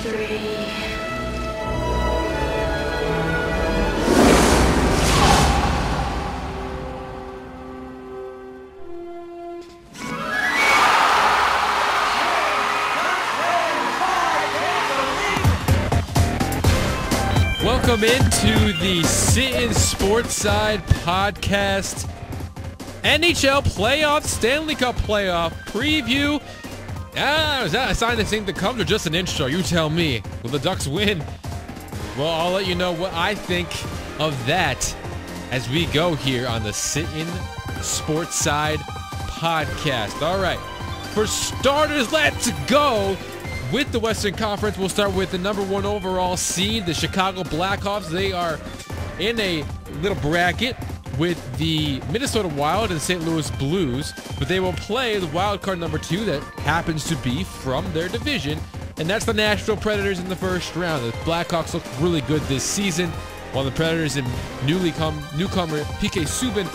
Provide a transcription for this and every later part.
3. Welcome into the Sittin Sportside podcast NHL playoff, Stanley Cup playoff preview. Is that a sign of things to come or just an intro? You tell me. Will the Ducks win? Well, I'll let you know what I think of that as we go here on the Sittin Sportside podcast. All right, for starters, let's go. With the Western Conference, we'll start with the #1 overall seed, the Chicago Blackhawks. They are in a little bracket with the Minnesota Wild and St. Louis Blues, but they will play the wild card #2 that happens to be from their division, and that's the Nashville Predators in the first round. The Blackhawks look really good this season, while the Predators and newcomer PK Subban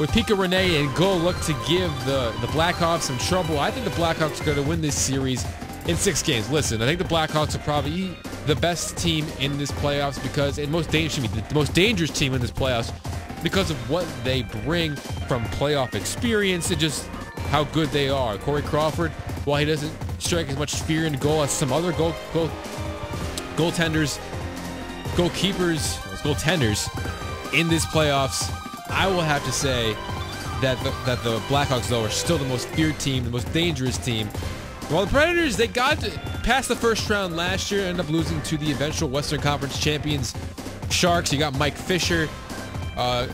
with Pekka Rinne in goal look to give the Blackhawks some trouble. I think the Blackhawks are going to win this series in 6 games. Listen, I think the Blackhawks are probably the best team in this playoffs because the most dangerous team in this playoffs because of what they bring from playoff experience and just how good they are. Corey Crawford, while he doesn't strike as much fear in goal as some other goaltenders in this playoffs, I will have to say that the Blackhawks, though, are still the most feared team, the most dangerous team. Well, the Predators, they got past the first round last year, ended up losing to the eventual Western Conference champions Sharks. You got Mike Fisher on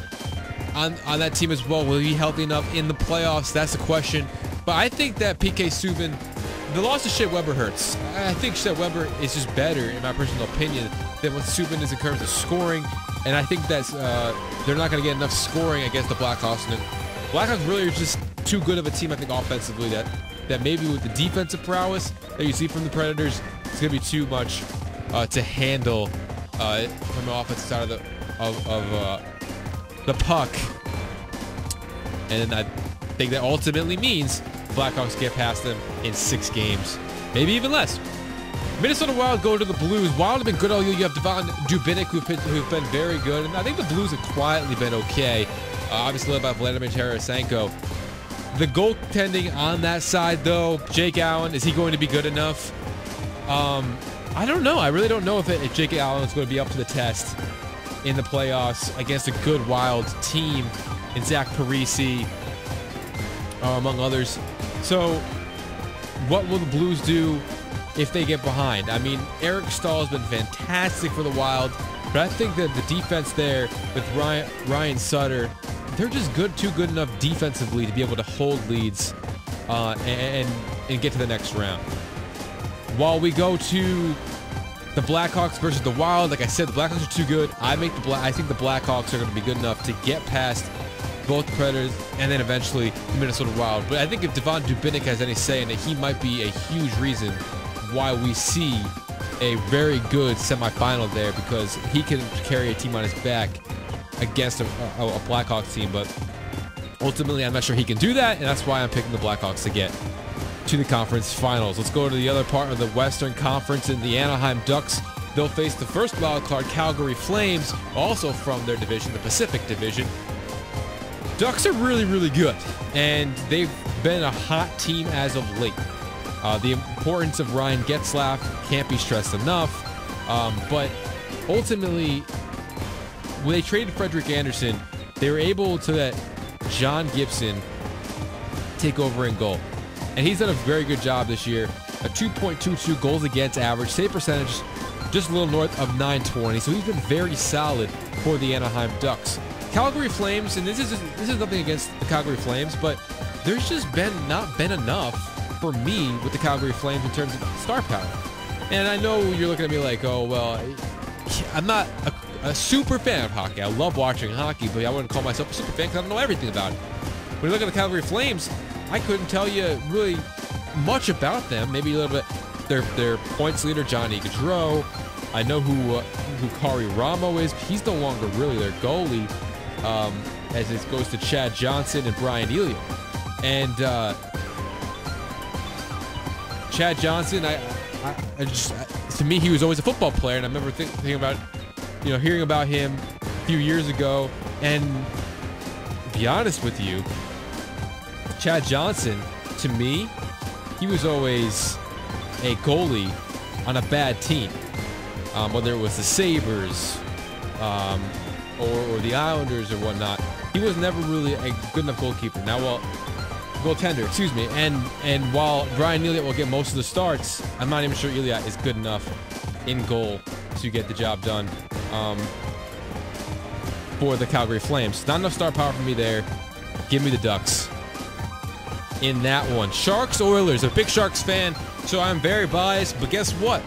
that team as well. Will he be healthy enough in the playoffs? That's the question. But I think that PK Subban, the loss of Shea Weber hurts. I think Shea Weber is just better, in my personal opinion, than what Subban is in terms of scoring. And I think that's they're not going to get enough scoring against the Blackhawks. And the Blackhawks really are just too good of a team, I think, offensively, that maybe with the defensive prowess that you see from the Predators, it's going to be too much to handle from the offensive side of the puck. And I think that ultimately means Blackhawks get past them in 6 games, maybe even less. Minnesota Wild go to the Blues. Wild have been good all year. You have Devon Dubinic, who've been very good. And I think the Blues have quietly been okay, obviously led by Vladimir Tarasenko. The goaltending on that side, though, Jake Allen, is he going to be good enough? I don't know. I really don't know if Jake Allen is going to be up to the test in the playoffs against a good Wild team in Zach Parise, among others. So what will the Blues do if they get behind? I mean, Eric Stahl has been fantastic for the Wild, but I think that the defense there with Ryan Sutter, they're just too good enough defensively to be able to hold leads and get to the next round. While we go to the Blackhawks versus the Wild, like I said, the Blackhawks are too good. I think the Blackhawks are going to be good enough to get past both Predators and then eventually the Minnesota Wild. But I think if Devon Dubinic has any say in it, he might be a huge reason why we see a very good semifinal there, because he can carry a team on his back against a Blackhawks team. But ultimately, I'm not sure he can do that, and that's why I'm picking the Blackhawks to get to the conference finals. Let's go to the other part of the Western Conference, in the Anaheim Ducks. They'll face the first wild card Calgary Flames, also from their division, the Pacific Division. Ducks are really, really good, and they've been a hot team as of late. The importance of Ryan Getzlaf can't be stressed enough, but ultimately, when they traded Frederik Andersen, they were able to let John Gibson take over in goal. And he's done a very good job this year. A 2.22 goals against average, save percentage just a little north of .920. So he's been very solid for the Anaheim Ducks. Calgary Flames, and this is nothing against the Calgary Flames, but there's just not been enough for me with the Calgary Flames in terms of star power. And I know you're looking at me like, oh, well, I'm not a super fan of hockey. I love watching hockey, but I wouldn't call myself a super fan because I don't know everything about it. When you look at the Calgary Flames, I couldn't tell you really much about them. Maybe a little bit. Their points leader, Johnny Gaudreau. I know who Kari Ramo is. He's no longer really their goalie, as it goes to Chad Johnson and Brian Elliott. And Chad Johnson, to me, he was always a football player, and I remember thinking about, hearing about him a few years ago. And to be honest with you, Chad Johnson, to me, he was always a goalie on a bad team, whether it was the Sabres or the Islanders or whatnot. He was never really a good enough goalkeeper. Goaltender, excuse me. And while Brian Elliott will get most of the starts, I'm not even sure Elliott is good enough in goal to get the job done for the Calgary Flames. Not enough star power for me there. Give me the Ducks in that one. Sharks Oilers. I'm a big Sharks fan, so I'm very biased. But guess what?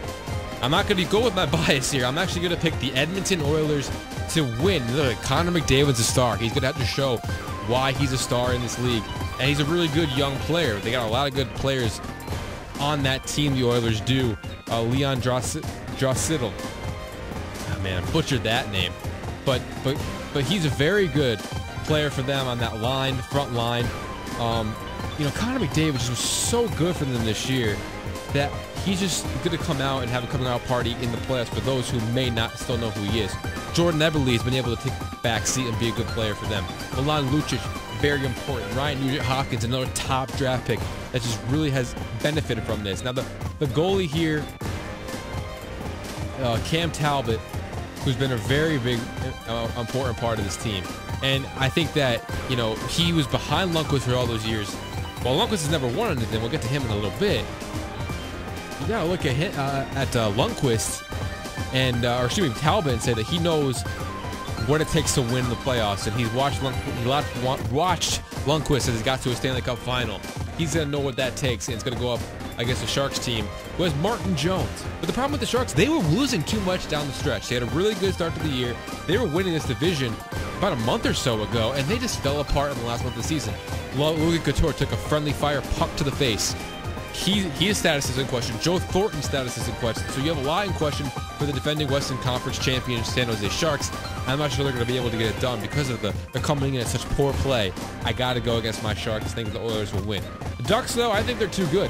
I'm not going to go with my bias here. I'm actually going to pick the Edmonton Oilers to win. Look, Connor McDavid's a star. He's going to have to show why he's a star in this league. And he's a really good young player. They got a lot of good players on that team, the Oilers do. Leon Draisaitl. Oh, man, I butchered that name. But he's a very good player for them on that line, front line. Connor McDavid just was so good for them this year that he's just going to come out and have a coming out party in the playoffs for those who may not still know who he is. Jordan Eberle has been able to take a back seat and be a good player for them. Milan Lucic, very important. Ryan Nugent-Hopkins, another top draft pick that just really has benefited from this. Now, the goalie here, Cam Talbot, who's been a very big, important part of this team. And I think that, he was behind Lundqvist for all those years. While Lundqvist has never won anything, we'll get to him in a little bit. You got to look at Lundqvist and, Talbot and say that he knows what it takes to win the playoffs. And he's watched Lundqvist as he got to a Stanley Cup final. He's going to know what that takes, and it's going to go up against the Sharks team, who has Martin Jones. But the problem with the Sharks, they were losing too much down the stretch. They had a really good start to the year. They were winning this division about a month or so ago, and they just fell apart in the last month of the season. Logan Couture took a friendly fire puck to the face. His status is in question. Joe Thornton's status is in question. So you have a lot in question for the defending Western Conference champions San Jose Sharks. I'm not sure they're going to be able to get it done because of the coming in at such poor play. I got to go against my Sharks, thinking the Oilers will win. The Ducks, though, I think they're too good.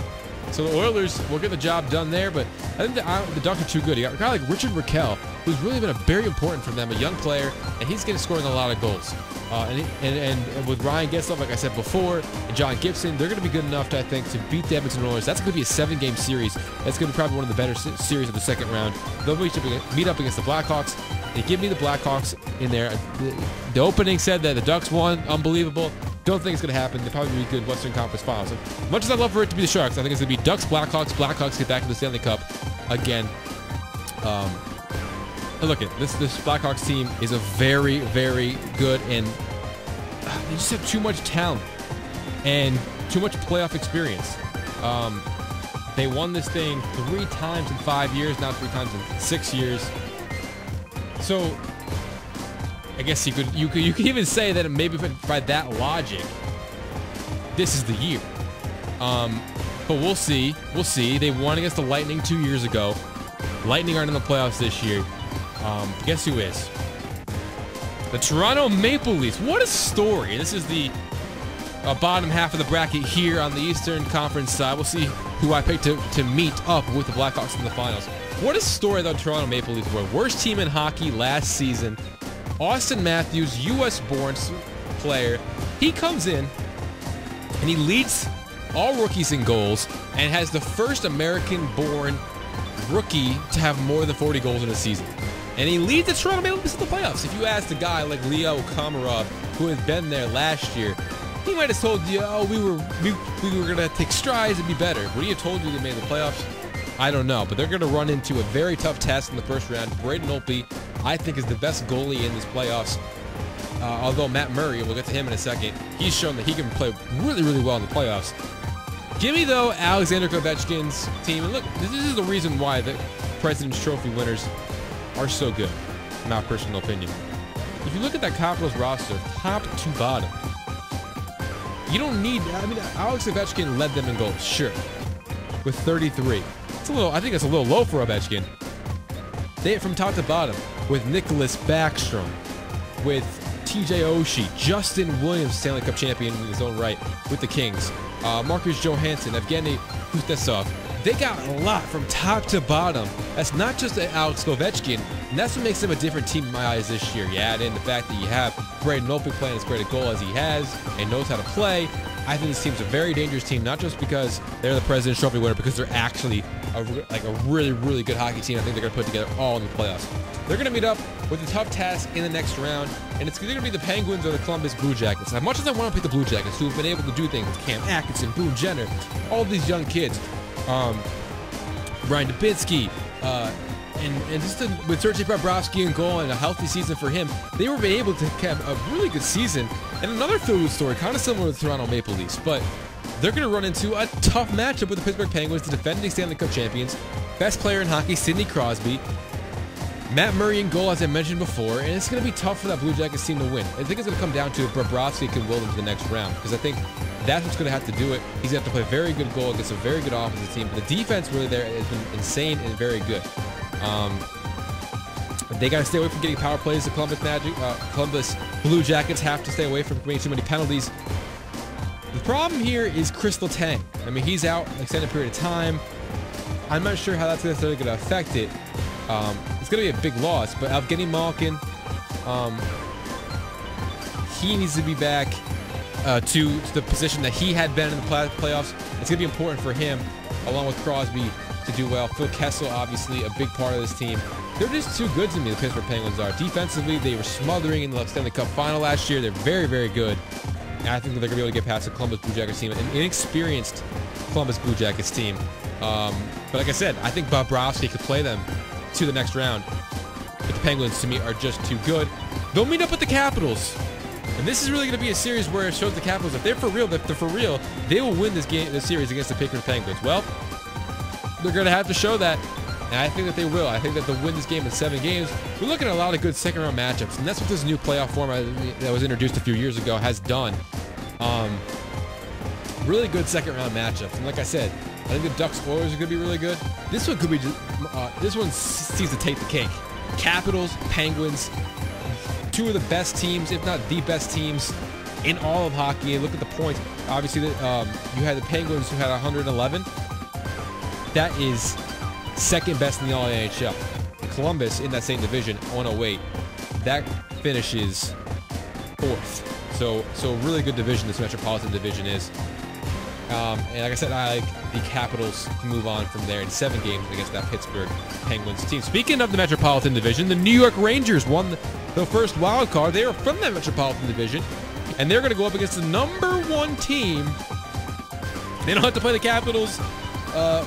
So the Oilers will get the job done there, but I think the Ducks are too good. You got a guy like Richard Raquel, who's really been very important for them, a young player, and he's scoring a lot of goals. And with Ryan Getzlaf, like I said before, and John Gibson, they're going to be good enough, I think, to beat the Edmonton Oilers. That's going to be a 7-game series. That's going to be probably one of the better series of the second round. They'll meet up against the Blackhawks. They give me the Blackhawks in there. The opening said that the Ducks won. Unbelievable. Don't think it's going to happen. They'll probably be good Western Conference Finals. As much as I'd love for it to be the Sharks, I think it's going to be Ducks, Blackhawks. Blackhawks get back to the Stanley Cup again. Look at this Blackhawks team is a very, very good, and they just have too much talent and too much playoff experience. They won this thing 3 times in 5 years, now 3 times in 6 years. So I guess you could even say that maybe by that logic, this is the year. But we'll see. We'll see. They won against the Lightning 2 years ago. Lightning aren't in the playoffs this year. Guess who is? The Toronto Maple Leafs. What a story. This is the bottom half of the bracket here on the Eastern Conference side. We'll see who I picked to meet up with the Blackhawks in the finals. What a story the Toronto Maple Leafs were. Worst team in hockey last season. Austin Matthews, U.S.-born player. He comes in and he leads all rookies in goals and has the first American-born rookie to have more than 40 goals in a season. And he leads the Toronto Maple Leafs to the playoffs. If you asked a guy like Leo Komarov, who had been there last year, he might have told you, oh, we were going to take strides and be better. Would he have told you they made the playoffs? I don't know. But they're going to run into a very tough task in the first round. Braden Holtby, I think, is the best goalie in this playoffs. Although Matt Murray, we'll get to him in a second, he's shown that he can play really, really well in the playoffs. Give me, though, Alexander Ovechkin's team. And look, this is the reason why the President's Trophy winners are so good, in my personal opinion. If you look at that Capitals roster, top to bottom, you don't need, Alex Ovechkin led them in goals, sure, with 33. It's a little, I think it's a little low for Ovechkin. They, from top to bottom, with Nicholas Backstrom, with TJ Oshie, Justin Williams, Stanley Cup champion in his own right with the Kings, Marcus Johansson, Evgeny Kuznetsov, they got a lot from top to bottom. That's not just Alex Ovechkin, and that's what makes them a different team in my eyes this year. You add in the fact that you have Braden Holtby playing as great a goal as he has and knows how to play. I think this team's a very dangerous team, not just because they're the President's Trophy winner, because they're actually a really, really good hockey team. I think they're going to put together all in the playoffs. They're going to meet up with a tough task in the next round, and it's either going to be the Penguins or the Columbus Blue Jackets. As much as I want to pick the Blue Jackets, who have been able to do things with Cam Atkinson, Boone Jenner, all these young kids, Ryan Dubinsky, and just with Sergei Bobrovsky in goal and a healthy season for him, they were able to have a really good season. And another feel-good story, kind of similar to the Toronto Maple Leafs, but they're going to run into a tough matchup with the Pittsburgh Penguins, the defending Stanley Cup champions, best player in hockey, Sidney Crosby, Matt Murray in goal, as I mentioned before, and it's going to be tough for that Blue Jackets team to win. I think it's going to come down to if Bobrovsky can will them to the next round, because I think that's what's going to have to do it. He's going to have to play very good goal against a very good offensive team, but the defense really there has been insane and very good. They got to stay away from getting power plays. The Columbus Blue Jackets have to stay away from committing too many penalties. The problem here is Crystal Tang. I mean, he's out an extended period of time. I'm not sure how that's necessarily going to affect it. It's going to be a big loss, but Evgeny Malkin, he needs to be back to the position that he had been in the playoffs. It's going to be important for him, along with Crosby, to do well. Phil Kessel, obviously, a big part of this team. They're just too good to me, the Pittsburgh Penguins are. Defensively, they were smothering in the Stanley Cup final last year. They're very, very good. And I think that they're going to be able to get past the Columbus Blue Jackets team, an inexperienced Columbus Blue Jackets team. But like I said, I think Bobrovsky could play them to the next round. But the Penguins, to me, are just too good. They'll meet up with the Capitals. And this is really going to be a series where it shows the Capitals, if they're for real, they will win this series against the Pittsburgh Penguins. Well, they're going to have to show that. And I think that they will. I think that they'll win this game in 7 games. We're looking at a lot of good second-round matchups, and that's what this new playoff format that was introduced a few years ago has done. Really good second-round matchups. And like I said, I think the Ducks-Oilers are going to be really good. This one could be this one seems to take the cake. Capitals, Penguins, two of the best teams, if not the best teams in all of hockey. And look at the points. Obviously, you had the Penguins who had 111. That is second best in the NHL. Columbus in that same division, 108. That finishes 4th. So really good division this Metropolitan Division is. And like I said, I like the Capitals to move on from there in 7 games against that Pittsburgh Penguins team. Speaking of the Metropolitan Division, the New York Rangers won the first wild card. They are from that Metropolitan Division, and they're going to go up against the #1 team. They don't have to play the Capitals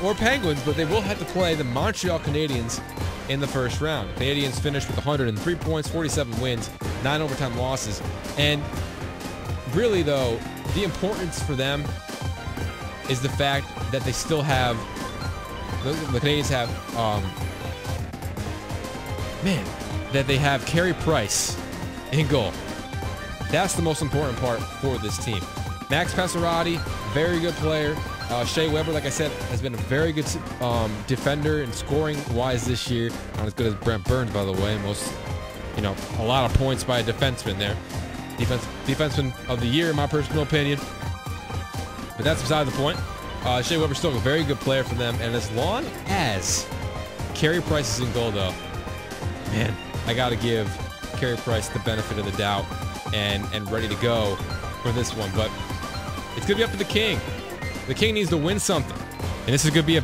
or Penguins, but they will have to play the Montreal Canadiens in the first round. The Canadiens finished with 103 points, 47 wins, 9 overtime losses. And really, though, the importance for them is the fact that they still have, the Canadiens have, that they have Carey Price in goal. That's the most important part for this team. Max Pacioretty, very good player. Shea Weber, like I said, has been a very good defender and scoring-wise this year. Not as good as Brent Burns, by the way. A lot of points by a defenseman there. Defenseman of the year, in my personal opinion. But that's beside the point. Shea Weber's still a very good player for them. And as long as Carey Price is in goal, though, man, I got to give Carey Price the benefit of the doubt and ready to go for this one. But it's going to be up to the King. The King needs to win something. And this is going to be a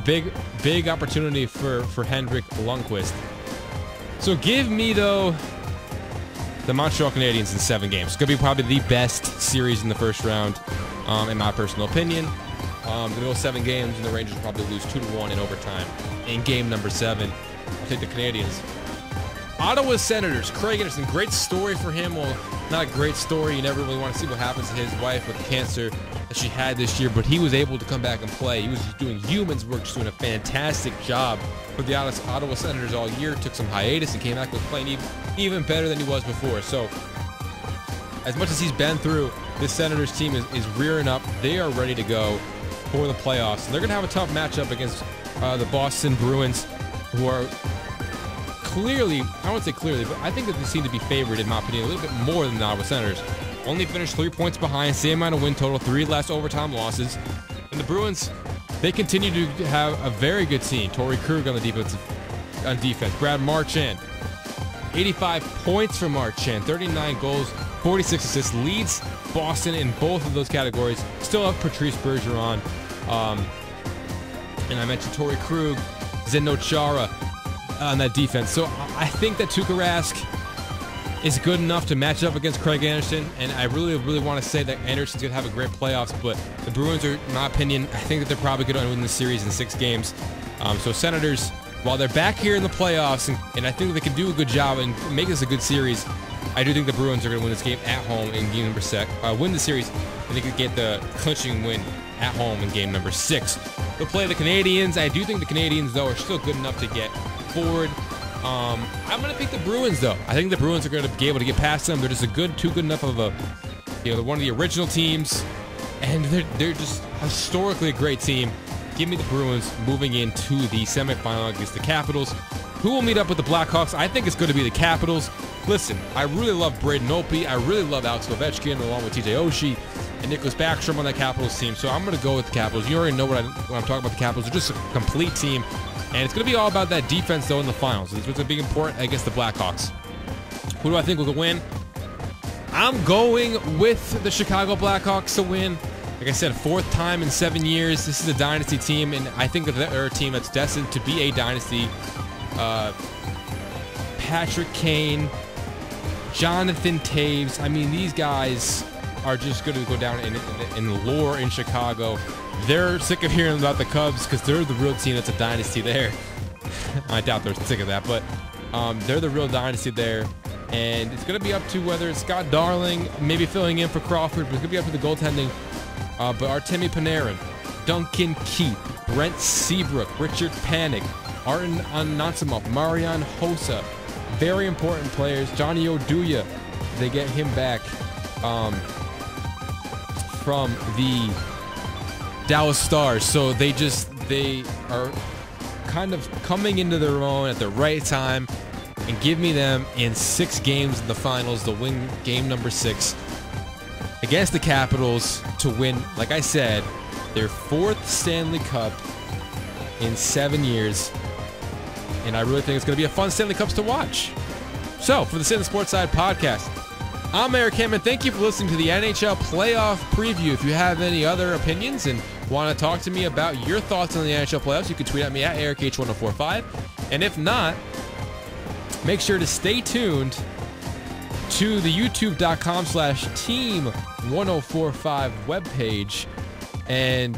big opportunity for Henrik Lundqvist. So give me, though, the Montreal Canadiens in 7 games. It's going to be probably the best series in the first round, in my personal opinion. They'll go 7 games, and the Rangers will probably lose 2-1 in overtime in game number 7. I'll take the Canadiens. Ottawa Senators, Craig Anderson, great story for him. Well, not a great story. You never really want to see what happens to his wife with cancer that she had this year, but he was able to come back and play. He was doing humans work, just doing a fantastic job for the Ottawa Senators all year. Took some hiatus and came back with playing even better than he was before. So, as much as he's been through, this Senators team is rearing up. They are ready to go for the playoffs. And they're going to have a tough matchup against the Boston Bruins, who are clearly, I won't say clearly, but I think that they seem to be favored, in my opinion, a little bit more than the Ottawa Senators. Only finished 3 points behind, same amount of win total, 3 less overtime losses. And the Bruins, They continue to have a very good team. Torrey Krug on defense. Brad Marchand, 85 points for Marchand, 39 goals, 46 assists, leads Boston in both of those categories. Still have Patrice Bergeron, and I mentioned Torrey Krug, Zdeno Chara on that defense. So I think that Tuukka Rask is good enough to match up against Craig Anderson, and I really want to say that Anderson's going to have a great playoffs, but the Bruins are, in my opinion, I think that they're probably going to win the series in 6 games. So Senators, while they're back here in the playoffs, and I think they can do a good job and make this a good series, I do think the Bruins are going to win this game at home in game number 6. Win the series, and they could get the clinching win at home in game number 6. They'll play the Canadiens. I do think the Canadiens, though, are still good enough to get forward. I'm going to pick the Bruins, though. I think the Bruins are going to be able to get past them. They're just too good enough of a, they're one of the original teams, and they're just historically a great team. Give me the Bruins moving into the semifinal against the Capitals. Who will meet up with the Blackhawks? I think it's going to be the Capitals. Listen, I really love Braden Opie. I really love Alex Ovechkin along with TJ Oshie and Nicholas Backstrom on that Capitals team. So I'm going to go with the Capitals. You already know when I'm talking about the Capitals. They're just a complete team. And it's going to be all about that defense, though, in the finals. It's going to be important against the Blackhawks. Who do I think will win? I'm going with the Chicago Blackhawks to win. Like I said, 4th time in 7 years. This is a dynasty team, and I think that they're a team that's destined to be a dynasty. Patrick Kane, Jonathan Taves. I mean, these guys are just going to go down in lore in Chicago. They're sick of hearing about the Cubs because they're the real team that's a dynasty there. I doubt they're sick of that, but they're the real dynasty there. And it's going to be up to whether it's Scott Darling, maybe filling in for Crawford, but it's going to be up to the goaltending. But Artemi Panarin, Duncan Keith, Brent Seabrook, Richard Panik, Arten Anansimov, Marian Hossa, very important players. Johnny Oduya, they get him back from the Dallas Stars. So they are kind of coming into their own at the right time, and give me them in 6 games in the finals to win game number 6 against the Capitals to win, like I said, their 4th Stanley Cup in 7 years. And I really think it's going to be a fun Stanley Cups to watch. So, for the Sittin Sportside podcast, I'm Eric Hammond. Thank you for listening to the NHL playoff preview. If you have any other opinions and want to talk to me about your thoughts on the NHL playoffs, you can tweet at me at EricH1045. And if not, make sure to stay tuned to the youtube.com/team1045 webpage and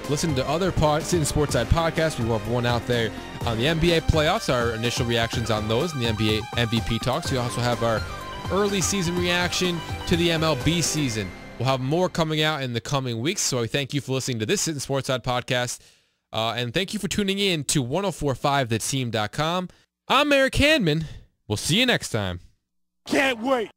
listen to other Sittin Sportside podcasts. We have one out there on the NBA playoffs, our initial reactions on those, and the NBA MVP talks. We also have our early season reaction to the MLB season. We'll have more coming out in the coming weeks, so I thank you for listening to this Sittin Sportside podcast, and thank you for tuning in to 1045theteam.com. I'm Eric Handman. We'll see you next time. Can't wait.